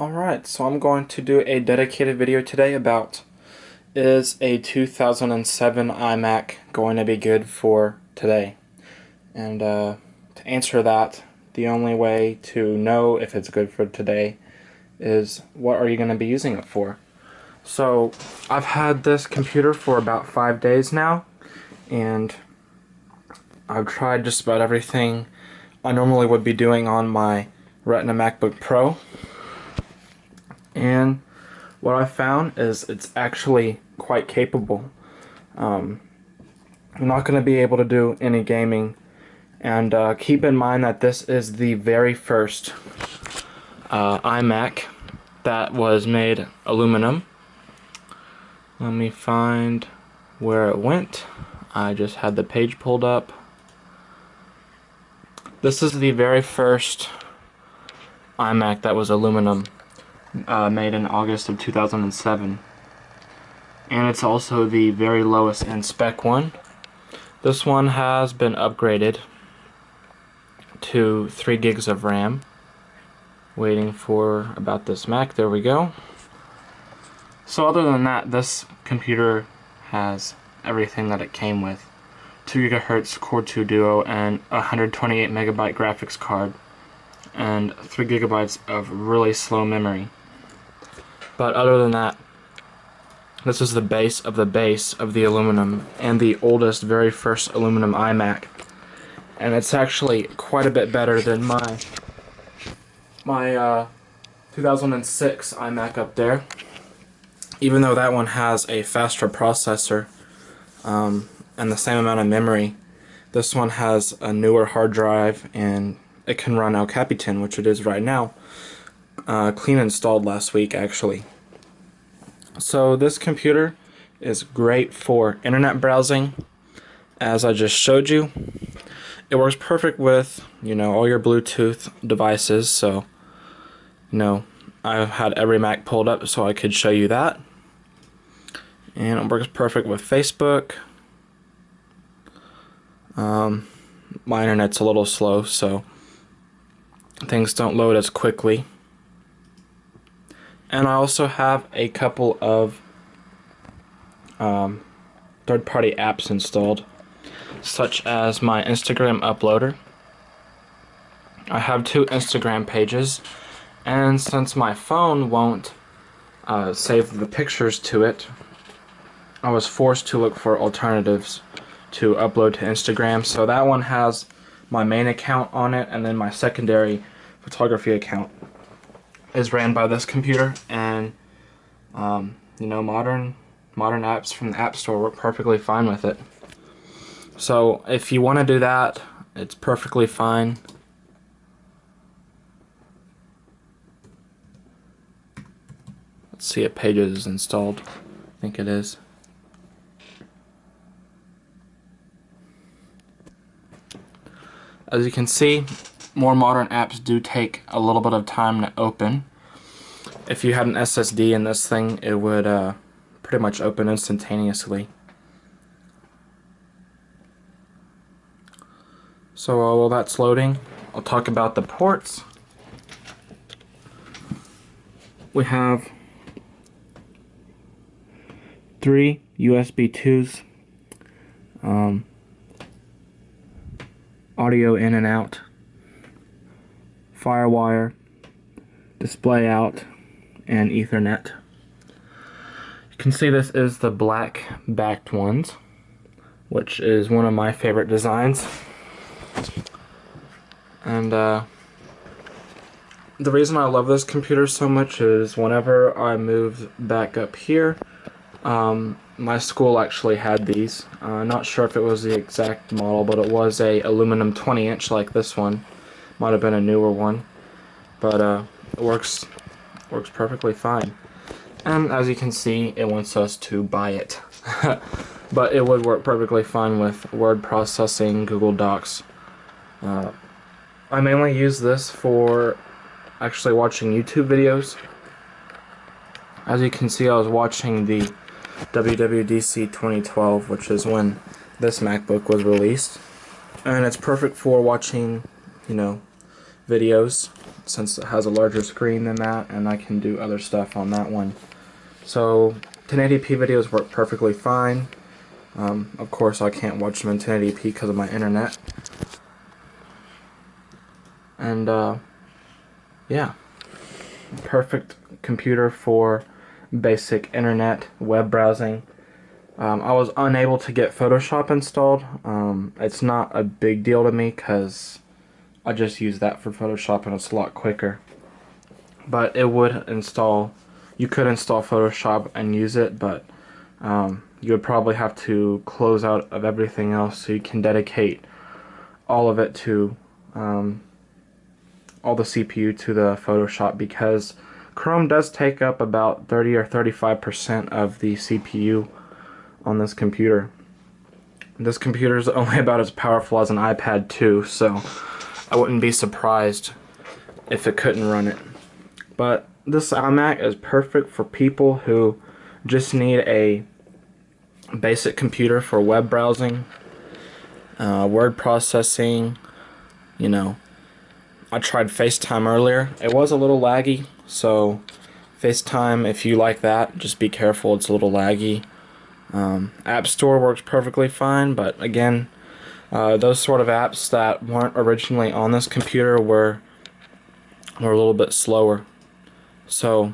Alright, so I'm going to do a dedicated video today about is a 2007 iMac going to be good for today? And to answer that, the only way to know if it's good for today is what are you going to be using it for? So I've had this computer for about 5 days now, and I've tried just about everything I normally would be doing on my Retina MacBook Pro. And what I found is it's actually quite capable. I'm not going to be able to do any gaming, and keep in mind that this is the very first iMac that was made aluminum. Let me find where it went. I just had the page pulled up. This is the very first iMac that was aluminum. Made in August of 2007, and it's also the very lowest in spec one. This one has been upgraded to 3 gigs of RAM. Waiting for about this Mac. There we go. So other than that, this computer has everything that it came with: 2 GHz Core 2 Duo and a 128 megabyte graphics card and 3 gigabytes of really slow memory. But other than that, this is the base of the aluminum, and the oldest, very first aluminum iMac. And it's actually quite a bit better than my 2006 iMac up there. Even though that one has a faster processor and the same amount of memory, this one has a newer hard drive, and it can run El Capitan, which it is right now. Clean installed last week, actually. So this computer is great for internet browsing, as I just showed you. It works perfect with, all your Bluetooth devices. So, I've had every Mac pulled up so I could show you that. And it works perfect with Facebook. My internet's a little slow, so things don't load as quickly. And I also have a couple of third-party apps installed, such as my Instagram uploader. I have 2 Instagram pages, and since my phone won't save the pictures to it, I was forced to look for alternatives to upload to Instagram. So that one has my main account on it, and then my secondary photography account is ran by this computer. And modern apps from the App Store work perfectly fine with it. So if you want to do that, it's perfectly fine. Let's see if Pages is installed. I think it is. As you can see, more modern apps do take a little bit of time to open. If you had an SSD in this thing, it would pretty much open instantaneously. So while that's loading, I'll talk about the ports. We have 3 USB 2s, audio in and out, Firewire, display out, and Ethernet. You can see this is the black backed ones, which is one of my favorite designs. And the reason I love this computer so much is whenever I moved back up here, my school actually had these. Not sure if it was the exact model, but it was a aluminum 20-inch like this one. Might have been a newer one, but it works perfectly fine. And as you can see, it wants us to buy it. But it would work perfectly fine with word processing, Google Docs. I mainly use this for actually watching YouTube videos. As you can see, I was watching the WWDC 2012, which is when this MacBook was released. And it's perfect for watching, videos. since it has a larger screen than that, and I can do other stuff on that one. So 1080p videos work perfectly fine. Of course I can't watch them in 1080p because of my internet. And yeah, perfect computer for basic internet web browsing. I was unable to get Photoshop installed. It's not a big deal to me because I just use that for Photoshop and it's a lot quicker. But it would install, you could install Photoshop and use it, but you would probably have to close out of everything else so you can dedicate all of it to all the CPU to the Photoshop, because Chrome does take up about 30 or 35% of the CPU on this computer. This computer is only about as powerful as an iPad 2, so I wouldn't be surprised if it couldn't run it. But this iMac is perfect for people who just need a basic computer for web browsing, word processing. You know, I tried FaceTime earlier. It was a little laggy, so FaceTime, if you like that, just be careful, it's a little laggy. App Store works perfectly fine, but again, those sort of apps that weren't originally on this computer were a little bit slower. So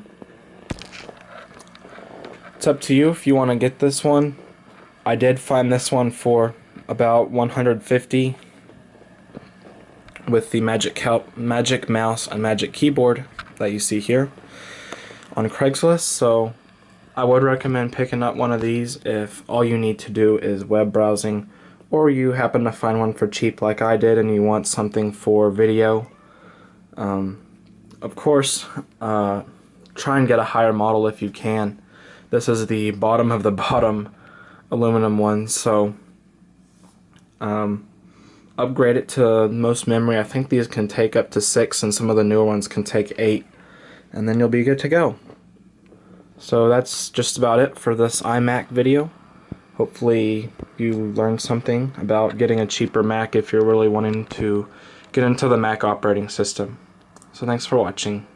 it's up to you if you want to get this one. I did find this one for about $150 with the magic mouse and magic keyboard that you see here on Craigslist. So I would recommend picking up one of these if all you need to do is web browsing, or you happen to find one for cheap like I did and you want something for video. Of course, try and get a higher model if you can. This is the bottom of the bottom aluminum one, so upgrade it to most memory. I think these can take up to 6 and some of the newer ones can take 8, and then you'll be good to go. So that's just about it for this iMac video. Hopefully you learned something about getting a cheaper Mac if you're really wanting to get into the Mac operating system. So thanks for watching.